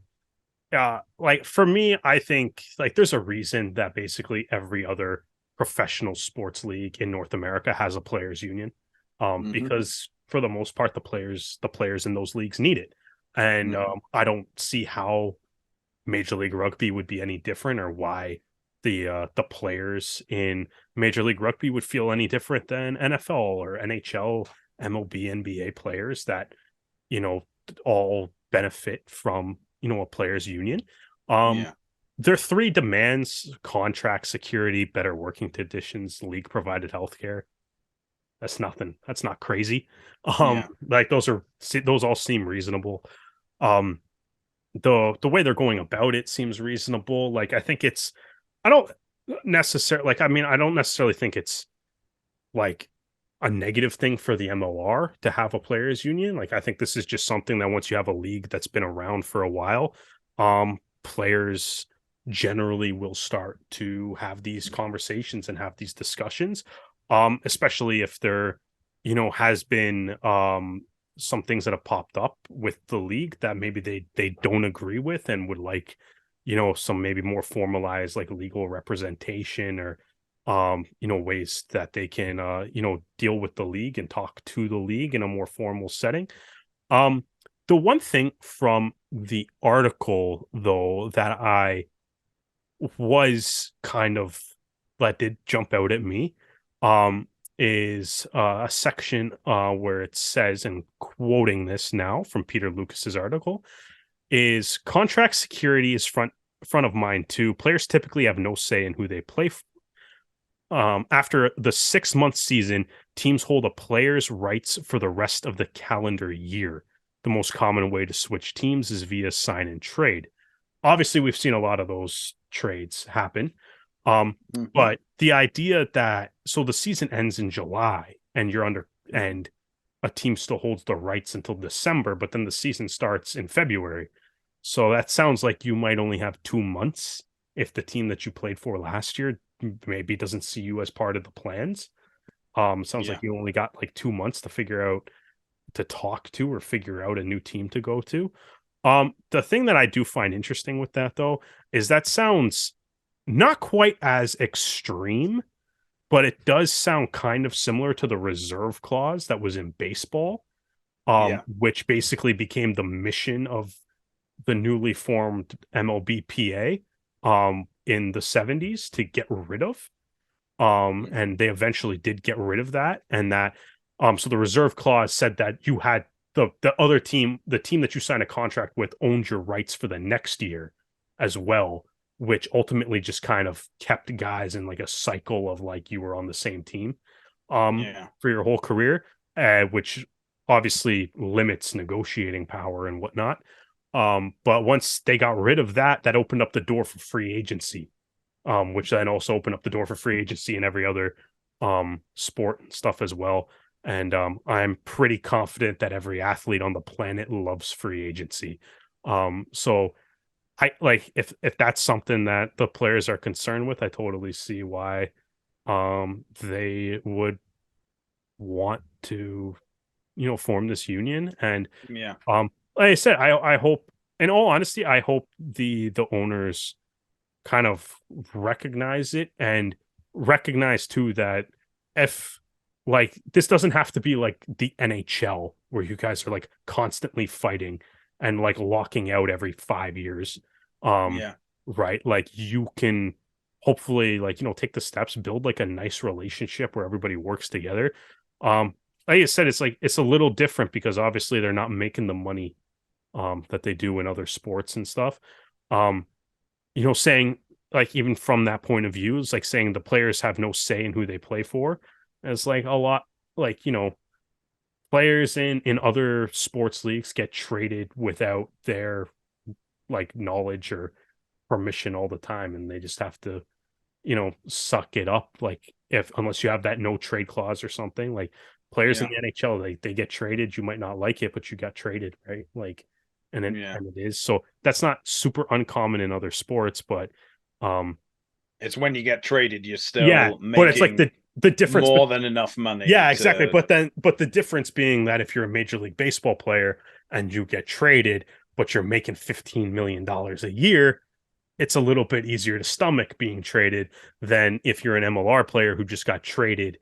Like for me, I think like there's a reason that basically every other professional sports league in North America has a players union, because for the most part, the players in those leagues need it, and I don't see how Major League Rugby would be any different, or why the players in Major League Rugby would feel any different than NFL or NHL, MLB, NBA players that, you know, all benefit from, you know, a players union. There are three demands: contract security, better working conditions, league provided healthcare. That's nothing. That's not crazy. Like those all seem reasonable. The way they're going about it seems reasonable. Like I think I don't necessarily think it's like a negative thing for the MLR to have a players union. Like I think this is just something that once you have a league that's been around for a while, players generally will start to have these conversations and have these discussions, especially if there, you know, has been some things that have popped up with the league that maybe they don't agree with and would like, you know, some maybe more formalized like legal representation, or you know, ways that they can you know, deal with the league and talk to the league in a more formal setting. The one thing from the article though that I was kind of that did jump out at me is a section where it says, and quoting this now from Peter Lucas's article, is contract security is front of mind too. Players typically have no say in who they play for. After the 6-month season, teams hold a player's rights for the rest of the calendar year. The most common way to switch teams is via sign and trade. Obviously, we've seen a lot of those trades happen. But the idea that so the season ends in July and and a team still holds the rights until December, but then the season starts in February. So that sounds like you might only have 2 months if the team that you played for last year maybe doesn't see you as part of the plans. Sounds like you only got like 2 months to figure out to talk to or figure out a new team to go to. The thing that I do find interesting with that though is that sounds not quite as extreme, but it does sound kind of similar to the reserve clause that was in baseball, which basically became the mission of the newly formed MLBPA in the 70s to get rid of. And they eventually did get rid of that. And that so the reserve clause said that you had the other team, the team that you signed a contract with, owned your rights for the next year as well, which ultimately just kind of kept guys in like a cycle of like you were on the same team for your whole career. which obviously limits negotiating power and whatnot. But once they got rid of that, that opened up the door for free agency, which then also opened up the door for free agency in every other sport and stuff as well. And I'm pretty confident that every athlete on the planet loves free agency. So I like if that's something that the players are concerned with, I totally see why they would want to, form this union. And Yeah. like I said, I hope, in all honesty, I hope the owners kind of recognize it and recognize too that if like this doesn't have to be like the NHL where you guys are like constantly fighting and like locking out every 5 years. Um, Yeah. right. Like you can hopefully like, take the steps, build like a nice relationship where everybody works together. Um, like I said, it's like it's a little different because obviously they're not making the money that they do in other sports and stuff. Um, saying like even from that point of view, it's like saying the players have no say in who they play for. And it's like a lot like, players in other sports leagues get traded without their like knowledge or permission all the time and they just have to, suck it up like if unless you have that no trade clause or something like players in Yeah. the NHL they get traded, you might not like it, but you got traded, right? Like Yeah. and it is. So that's not super uncommon in other sports, but um It's when you get traded, you're yeah, still but it's like making the difference. more than enough money Yeah, exactly. to. But the difference being that if you're a Major League Baseball player and you get traded, but you're making $15 million a year, it's a little bit easier to stomach being traded than if you're an MLR player who just got traded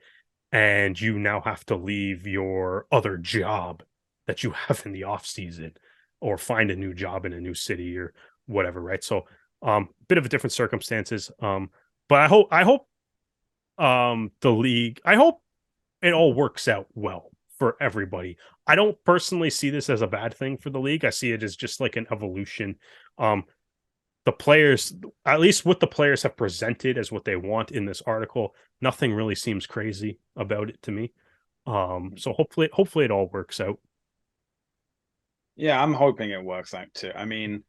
and you now have to leave your other job that you have in the off season or find a new job in a new city or whatever, right? So bit of a different circumstances. But I hope the league, I hope it all works out well for everybody. I don't personally see this as a bad thing for the league. I see it as just like an evolution. Um, the players, at least what the players have presented as what they want in this article, nothing really seems crazy about it to me. So hopefully it all works out. Yeah, I'm hoping it works out too. I mean,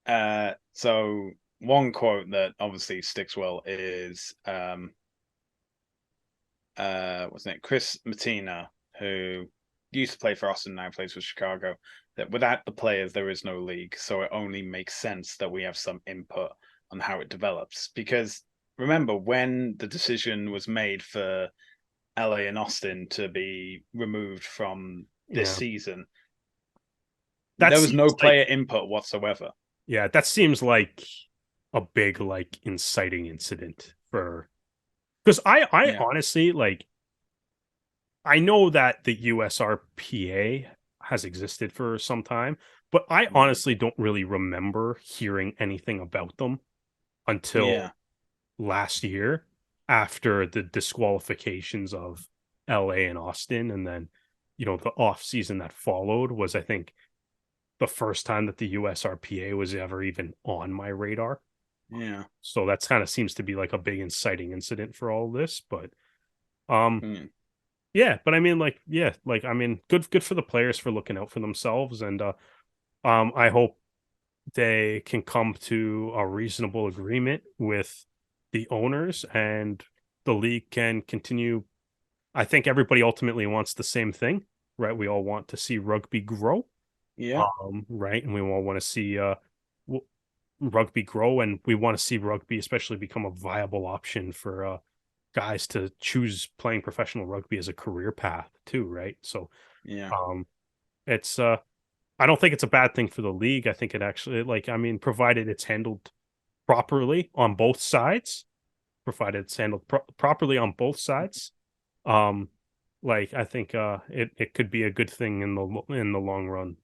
so one quote that obviously sticks well is what's name? Chris Martina, who used to play for Austin, now plays for Chicago, that without the players there is no league. So it only makes sense that we have some input on how it develops. Because remember when the decision was made for LA and Austin to be removed from this Yeah, season, that there was no seems like player input whatsoever. that seems like a big like inciting incident for because I Yeah. honestly like I know that the USRPA has existed for some time, but I Mm. honestly don't really remember hearing anything about them until Yeah. last year after the disqualifications of LA and Austin. And then, the off season that followed was, I think, the first time that the USRPA was ever even on my radar. Yeah. So that's kind of seems to be like a big inciting incident for all this. But um Mm. yeah, but I mean like I mean good for the players for looking out for themselves and I hope they can come to a reasonable agreement with the owners and the league can continue. I think everybody ultimately wants the same thing, right? We all want to see rugby grow, Yeah. right? And we all want to see rugby grow, and we want to see rugby especially become a viable option for guys to choose playing professional rugby as a career path too, right? So Yeah. um, it's I don't think it's a bad thing for the league. I think it actually like I mean, provided it's handled properly on both sides, provided it's handled properly on both sides. Um, like I think it could be a good thing in the long run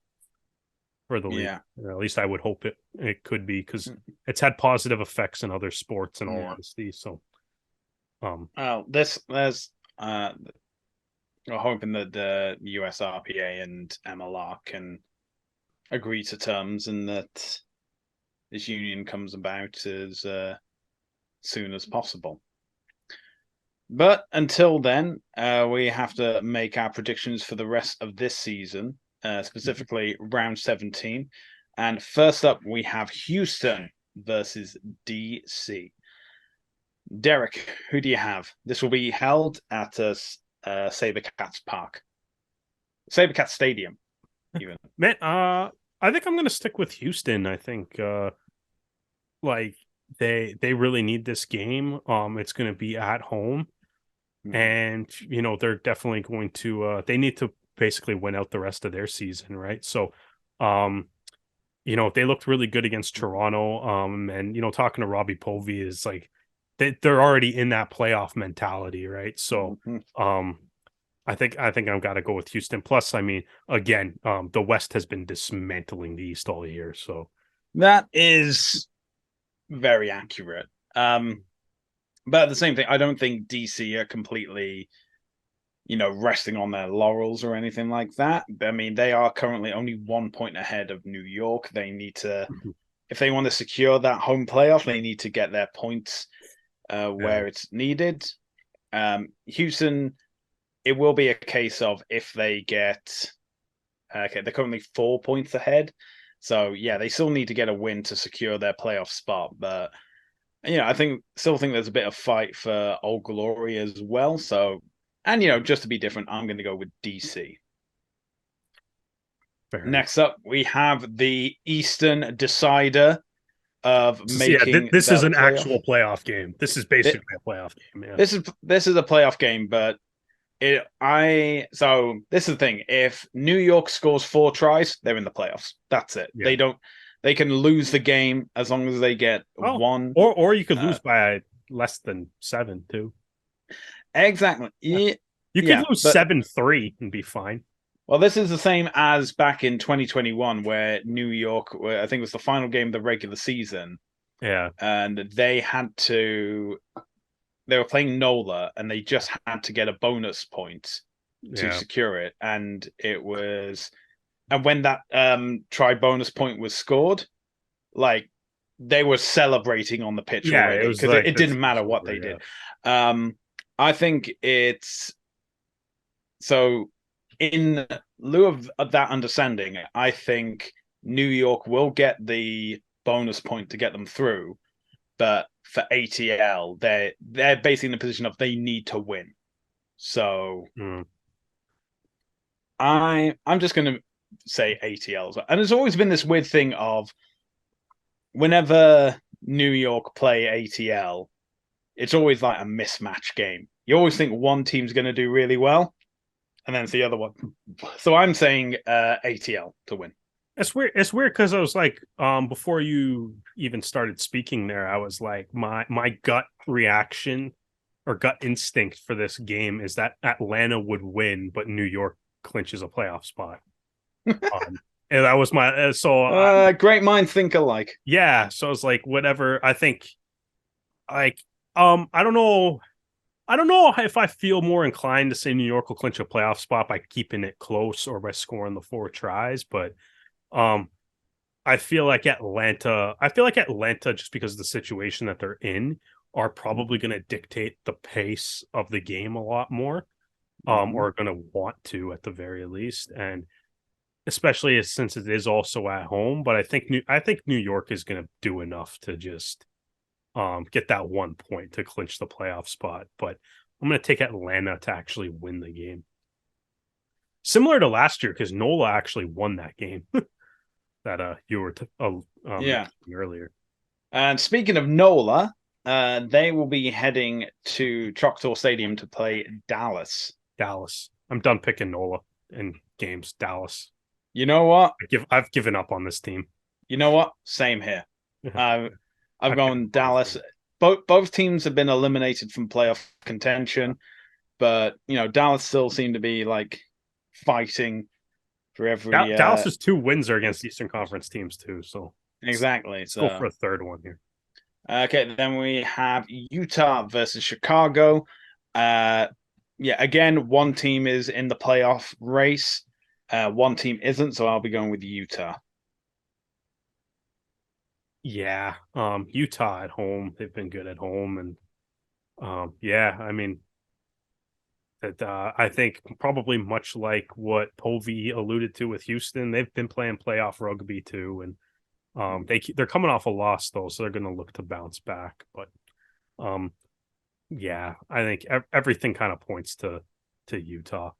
for the league. Yeah. At least I would hope it could be because it's had positive effects in other sports. In all Yeah. honesty, so Well, this there's we're hoping that the USRPA and MLR can agree to terms and that this union comes about as soon as possible. But until then, we have to make our predictions for the rest of this season, specifically round 17. And first up, we have Houston versus DC. Derek, who do you have? This will be held at a SaberCats Park, SaberCats Stadium, even. Man, I think I'm gonna stick with Houston. I think like they really need this game. It's gonna be at home, and they're definitely going to they need to basically win out the rest of their season, right? So they looked really good against Toronto. And talking to Robbie Povey is like they're already in that playoff mentality, right? So I think I've got to go with Houston. Plus, I mean, again, the West has been dismantling the East all year. So that is very accurate. But at the same thing, I don't think DC are completely, resting on their laurels or anything like that. I mean, they are currently only 1 point ahead of New York. They need to, if they want to secure that home playoff, they need to get their points where it's needed. Houston, it will be a case of if they get, okay, they're currently 4 points ahead. So yeah, they still need to get a win to secure their playoff spot. But I still think there's a bit of fight for Old Glory as well. So, and just to be different, I'm going to go with DC. Next up, we have the Eastern decider of making. This is an playoff. actual playoff game. This is basically a playoff game. Yeah. This is a playoff game, but this is the thing. If New York scores 4 tries, they're in the playoffs. That's it. Yeah. They can lose the game as long as they get one. Or you could lose by less than 7 too. Exactly. Yeah. You could lose 7-3 and be fine. Well, this is the same as back in 2021, where New York, I think it was the final game of the regular season. Yeah. And they were playing NOLA, and they just had to get a bonus point to secure it. And when that try bonus point was scored, like they were celebrating on the pitch already because it didn't matter what they did. I think it's so. In lieu of that understanding, I think New York will get the bonus point to get them through, but for ATL, they're basically in the position of they need to win. So I'm just going to say ATL. And there's always been this weird thing of whenever New York play ATL, it's always like a mismatch game. You always think one team's going to do really well, and then it's the other one. So I'm saying ATL to win. It's weird. It's weird because I was like, before you even started speaking there, I was like, my gut reaction or gut instinct for this game is that Atlanta would win, but New York clinches a playoff spot. And that was my great minds think alike. Yeah, so I was like, whatever. I think, like, I don't know. I don't know if I feel more inclined to say New York will clinch a playoff spot by keeping it close or by scoring the 4 tries, but I feel like Atlanta, just because of the situation that they're in, are probably going to dictate the pace of the game a lot more, or going to want to at the very least, and especially since it is also at home. But I think New York is going to do enough to just get that 1 point to clinch the playoff spot. But I'm going to take Atlanta to actually win the game. Similar to last year, because NOLA actually won that game that you were earlier. And speaking of NOLA, they will be heading to Choctaw Stadium to play Dallas. I'm done picking NOLA in games. Dallas. You know what? I've given up on this team. You know what? Same here. I've gone Dallas. Both teams have been eliminated from playoff contention, but Dallas still seem to be like fighting for every. Dallas's 2 wins are against Eastern Conference teams too, so exactly. Let's go for a third one here. Okay, then we have Utah versus Chicago. Again, one team is in the playoff race, one team isn't, so I'll be going with Utah. Yeah, Utah at home, they've been good at home, and I mean, that I think probably much like what Povey alluded to with Houston, they've been playing playoff rugby too, and they're coming off a loss though, so they're going to look to bounce back. But um, yeah, I think everything kind of points to Utah.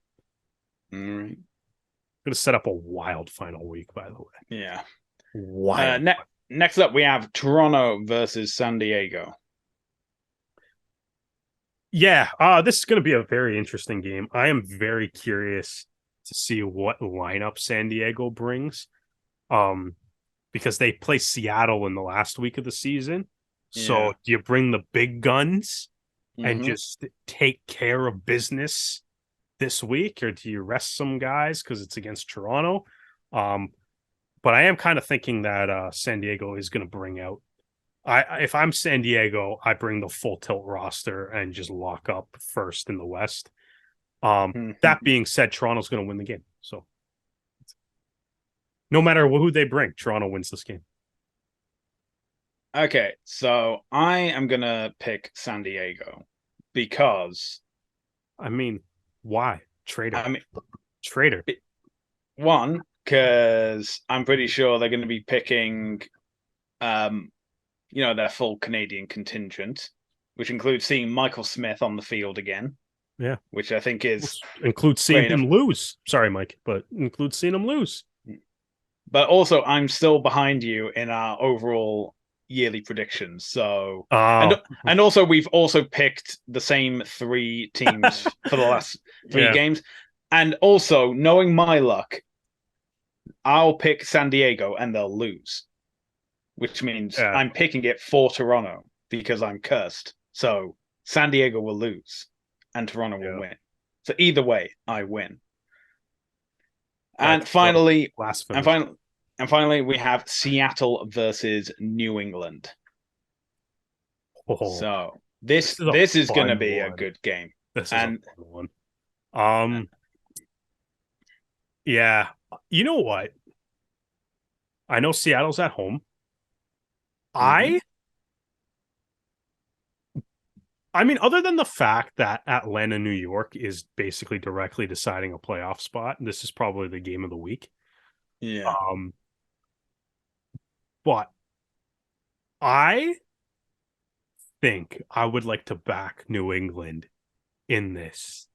All right. Going to set up a wild final week, by the way. Yeah. Wild. Next up, we have Toronto versus San Diego. Yeah, this is going to be a very interesting game. I am very curious to see what lineup San Diego brings, because they play Seattle in the last week of the season. So do you bring the big guns and just take care of business this week, or do you rest some guys because it's against Toronto? But I am kind of thinking that San Diego is going to bring out. If I'm San Diego, I bring the full tilt roster and just lock up first in the West. That being said, Toronto's going to win the game. So no matter who they bring, Toronto wins this game. Okay, so I am going to pick San Diego because... I mean, why? Traitor. Traitor. One, because I'm pretty sure they're going to be picking... their full Canadian contingent, which includes seeing Michael Smith on the field again. Yeah. Which I think includes seeing him lose. Sorry, Mike, but includes seeing him lose. But also, I'm still behind you in our overall yearly predictions. So, and also, we've also picked the same 3 teams for the last 3 games. And also, knowing my luck, I'll pick San Diego and they'll lose. Which means I'm picking it for Toronto because I'm cursed. So San Diego will lose and Toronto will win. So either way, I win. And finally, we have Seattle versus New England. So this is going to be a good game. This is a fun one. Yeah, you know what? I know Seattle's at home. I mean, other than the fact that Atlanta, New York is basically directly deciding a playoff spot, this is probably the game of the week. Yeah. But I think I would like to back New England in this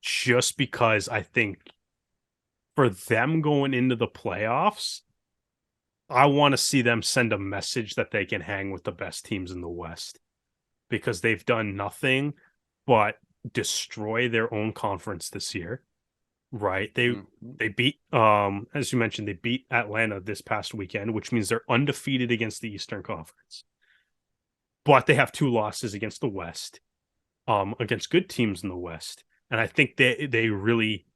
just because I think for them going into the playoffs, I want to see them send a message that they can hang with the best teams in the West because they've done nothing but destroy their own conference this year, right? They beat, as you mentioned, they beat Atlanta this past weekend, which means they're undefeated against the Eastern Conference. But they have 2 losses against the West, against good teams in the West. And I think they really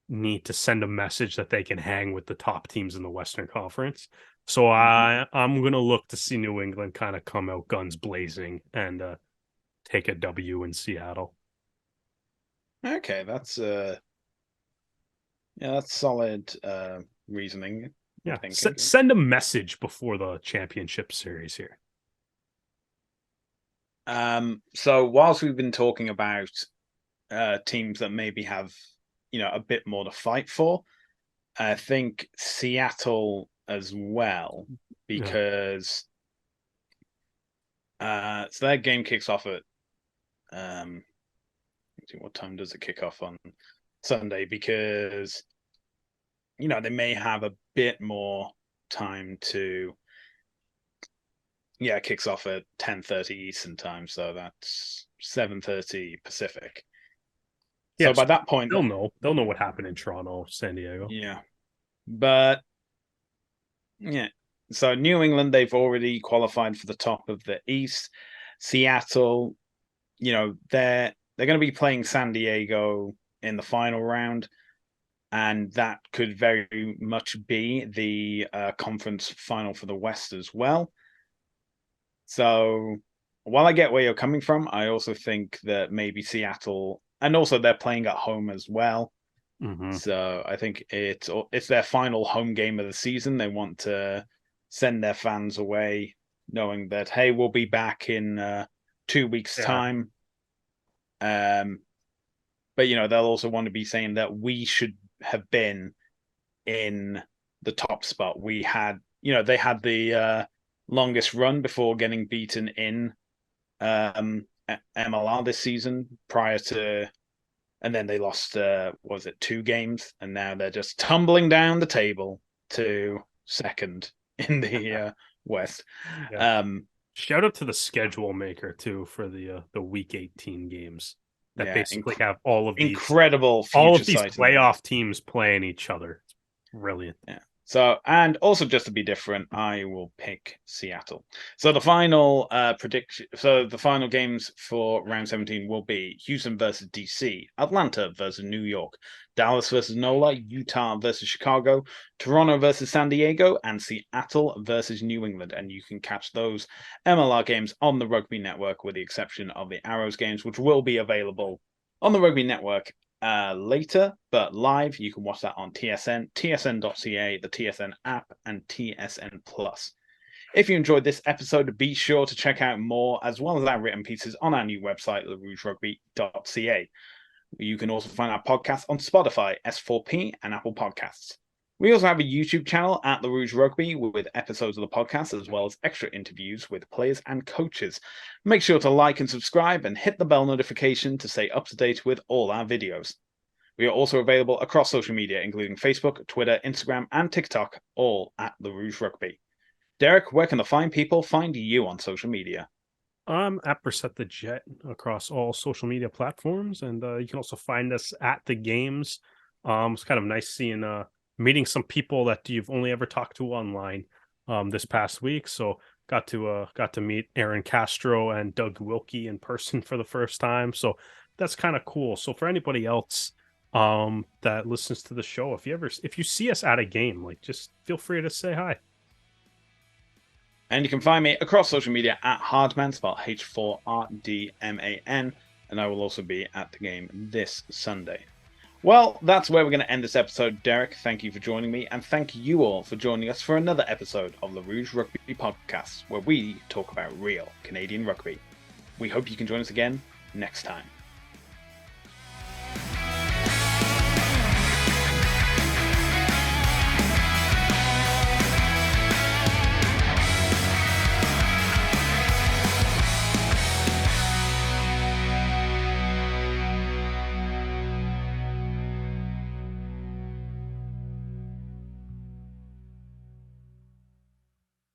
need to send a message that they can hang with the top teams in the Western Conference. So I'm going to look to see New England kind of come out guns blazing and take a W in Seattle. Okay, that's solid reasoning. Yeah, send a message before the championship series here. So whilst we've been talking about teams that maybe have a bit more to fight for, I think Seattle as well, because so their game kicks off at what time does it kick off on Sunday? Because they may have a bit more time to kicks off at 10:30 Eastern time, so that's 7:30 Pacific. So by that point, they'll know what happened in Toronto, San Diego. Yeah, but so New England, they've already qualified for the top of the East. Seattle, they're going to be playing San Diego in the final round, and that could very much be the conference final for the West as well. So while I get where you're coming from, I also think that maybe Seattle. And also, they're playing at home as well. So I think it's their final home game of the season. They want to send their fans away knowing that, hey, we'll be back in 2 weeks' time. But, you know, they'll also want to be saying that we should have been in the top spot. We had, you know, they had the longest run before getting beaten in MLR this season prior to, and then they lost, was it 2 games? And now they're just tumbling down the table to second in the West. Yeah. Shout out to the schedule maker too for the Week 18 games that basically have all of these playoff teams playing each other. It's brilliant. Yeah. So, and also just to be different, I will pick Seattle. So the final the final games for round 17 will be Houston versus DC, Atlanta versus New York, Dallas versus NOLA, Utah versus Chicago, Toronto versus San Diego, and Seattle versus New England. And you can catch those MLR games on the Rugby Network, with the exception of the Arrows games, which will be available on the Rugby Network later, but live you can watch that on TSN, tsn.ca, the TSN app, and TSN Plus. If you enjoyed this episode, be sure to check out more as well as our written pieces on our new website, rougerugby.ca. You can also find our podcast on Spotify, S4P, and Apple Podcasts. We also have a YouTube channel at the Rouge Rugby with episodes of the podcast, as well as extra interviews with players and coaches. Make sure to like and subscribe and hit the bell notification to stay up to date with all our videos. We are also available across social media, including Facebook, Twitter, Instagram, and TikTok, all at the Rouge Rugby. Derek, where can the fine people find you on social media? I'm at Brissette the Jet across all social media platforms, and you can also find us at the games. It's kind of nice seeing meeting some people that you've only ever talked to online this past week. So got to meet Aaron Castro and Doug Wilkie in person for the first time. So that's kind of cool. So for anybody else that listens to the show, if you see us at a game, like, just feel free to say hi. And you can find me across social media at Hardman, spelled H4RDMAN, and I will also be at the game this Sunday. Well, that's where we're going to end this episode. Derek, thank you for joining me, and thank you all for joining us for another episode of the Rouge Rugby podcast, where we talk about real Canadian rugby. We hope you can join us again next time.